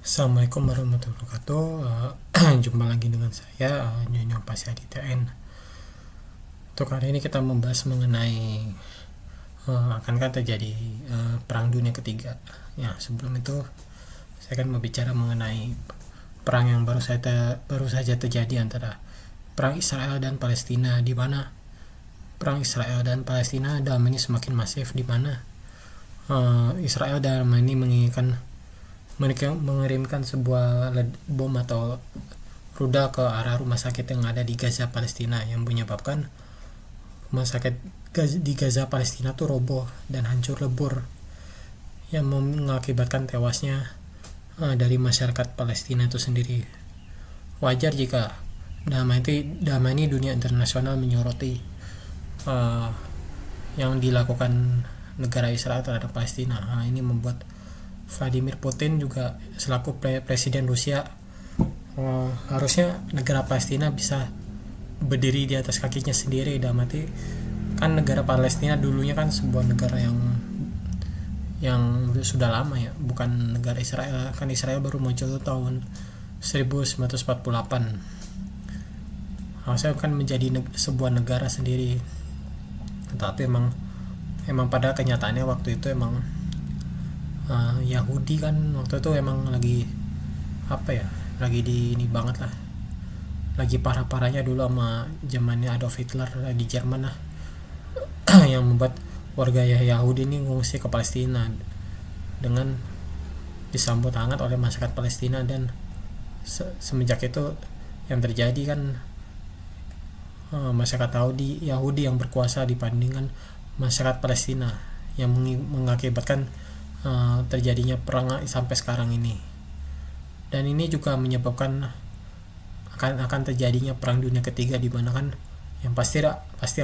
Assalamualaikum warahmatullahi wabarakatuh. Jumpa lagi dengan saya, Nyonya Pasya di TN. Untuk hari ini kita membahas mengenai akankah terjadi perang dunia ketiga. Ya, sebelum itu saya akan berbicara mengenai perang yang baru saja terjadi antara perang Israel dan Palestina, di mana perang Israel dan Palestina dalam ini semakin masif, di mana Israel dalam ini mengirimkan sebuah bom atau rudal ke arah rumah sakit yang ada di Gaza Palestina, yang menyebabkan rumah sakit di Gaza Palestina tuh roboh dan hancur lebur, yang mengakibatkan tewasnya dari masyarakat Palestina itu sendiri. Wajar jika dalam ini dunia internasional menyoroti yang dilakukan negara Israel terhadap Palestina. Ini membuat Vladimir Putin juga selaku presiden Rusia, harusnya negara Palestina bisa berdiri di atas kakinya sendiri. Dalam arti kan negara Palestina dulunya kan sebuah negara yang sudah lama ya, bukan negara Israel. Kan Israel baru muncul tahun 1948. Harusnya kan menjadi sebuah negara sendiri. Tetapi emang pada kenyataannya waktu itu emang Yahudi kan waktu itu emang lagi lagi di ini banget lah, lagi parah-parahnya dulu sama zamannya Adolf Hitler di Jerman lah. Yang membuat warga Yahudi ini ngungsi ke Palestina dengan disambut hangat oleh masyarakat Palestina. Dan semenjak itu yang terjadi kan masyarakat Yahudi yang berkuasa dibandingkan masyarakat Palestina, yang mengakibatkan terjadinya perang sampai sekarang ini. Dan ini juga menyebabkan akan terjadinya perang dunia ketiga, di mana kan yang pasti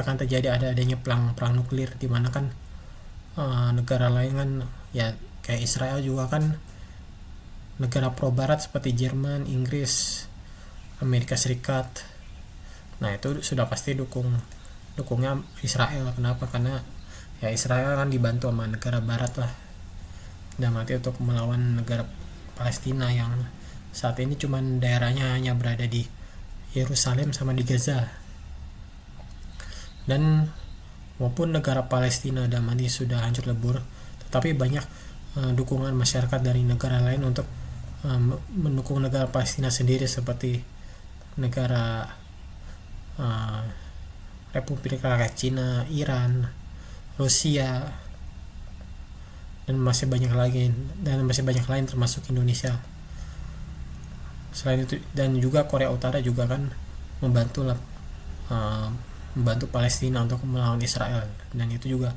akan terjadi adanya perang nuklir, di mana kan negara lain kan ya kayak Israel juga kan negara pro barat seperti Jerman, Inggris, Amerika Serikat. Nah, itu sudah pasti dukungnya Israel. Kenapa? Karena ya Israel kan dibantu sama negara barat lah, dan mati untuk melawan negara Palestina yang saat ini cuman daerahnya hanya berada di Yerusalem sama di Gaza. Dan walaupun negara Palestina dan ini sudah hancur lebur, tetapi banyak dukungan masyarakat dari negara lain untuk mendukung negara Palestina sendiri, seperti negara Republik Rakyat Cina, Iran, Rusia, dan masih banyak lain termasuk Indonesia. Selain itu, dan juga Korea Utara juga kan membantu Palestina untuk melawan Israel. Dan itu juga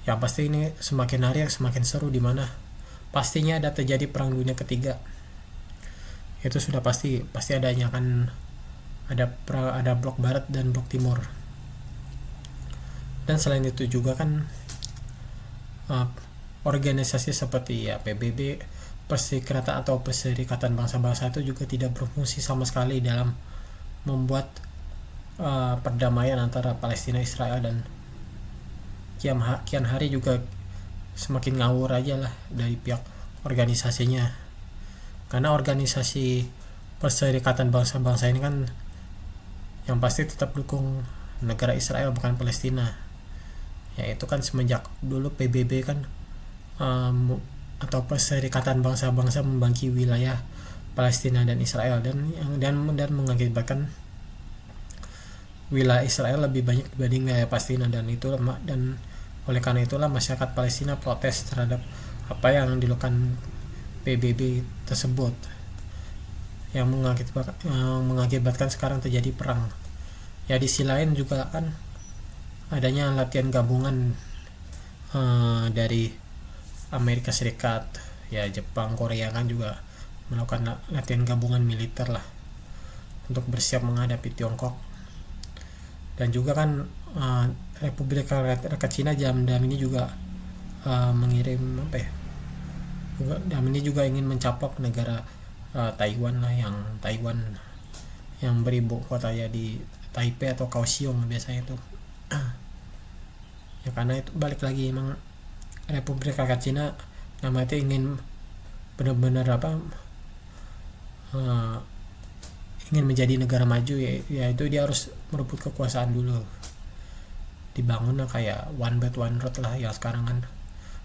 yang pasti ini semakin hari semakin seru, di mana pastinya ada terjadi perang dunia ketiga. Itu sudah pasti adanya kan ada blok barat dan blok timur. Dan selain itu juga kan organisasi seperti ya PBB, Perserikatan Bangsa-Bangsa itu juga tidak berfungsi sama sekali dalam membuat perdamaian antara Palestina Israel. Dan kian hari juga semakin ngawur aja lah dari pihak organisasinya, karena organisasi Perserikatan Bangsa-Bangsa ini kan yang pasti tetap dukung negara Israel bukan Palestina. Ya itu kan semenjak dulu PBB kan atau Perserikatan Bangsa-Bangsa membagi wilayah Palestina dan Israel, dan mengakibatkan wilayah Israel lebih banyak dibanding wilayah Palestina. Dan oleh karena itulah masyarakat Palestina protes terhadap apa yang dilakukan PBB tersebut, yang mengakibatkan sekarang terjadi perang. Ya di sisi lain juga kan adanya latihan gabungan dari Amerika Serikat, ya Jepang, Korea kan juga melakukan latihan gabungan militer lah untuk bersiap menghadapi Tiongkok. Dan juga kan Republik Rakyat Cina dalam ini juga mengirim dalam ini juga ingin mencaplok negara Taiwan lah, yang beribu kota ya di Taipei atau Kaohsiung biasanya itu. Ya karena itu balik lagi, emang Republik Rakyat Cina namanya ingin benar-benar uh, ingin menjadi negara maju, yaitu dia harus merebut kekuasaan dulu. Dibangunlah kayak One Belt One Road lah yang sekarang kan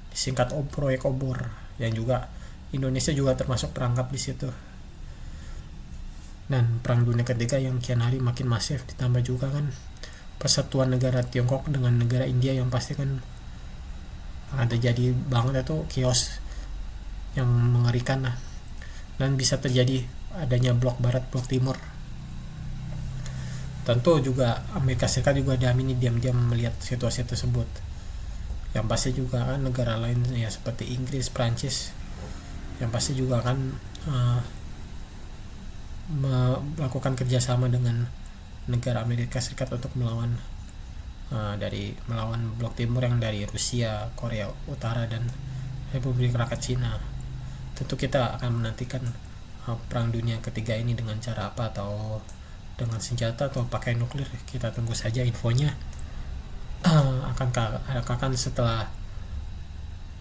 disingkat proyek obor, yang juga Indonesia juga termasuk perangkap di situ. Dan perang dunia ketiga yang kian hari makin masif, ditambah juga kan persatuan negara Tiongkok dengan negara India yang pasti kan akan terjadi banget itu chaos yang mengerikan lah. Dan bisa terjadi adanya blok barat blok timur. Tentu juga Amerika Serikat juga diam-diam melihat situasi tersebut. Yang pasti juga kan negara lain ya seperti Inggris, Prancis yang pasti juga akan melakukan kerjasama dengan negara Amerika Serikat untuk melawan blok timur yang dari Rusia, Korea Utara, dan Republik Rakyat Cina. Tentu kita akan menantikan perang dunia ketiga ini dengan cara apa, atau dengan senjata atau pakai nuklir. Kita tunggu saja infonya. Akan setelah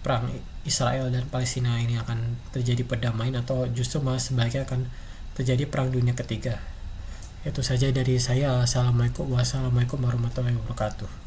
perang Israel dan Palestina ini akan terjadi perdamaian, atau justru malah sebaliknya akan terjadi perang dunia ketiga. Itu saja dari saya. Wassalamualaikum warahmatullahi wabarakatuh.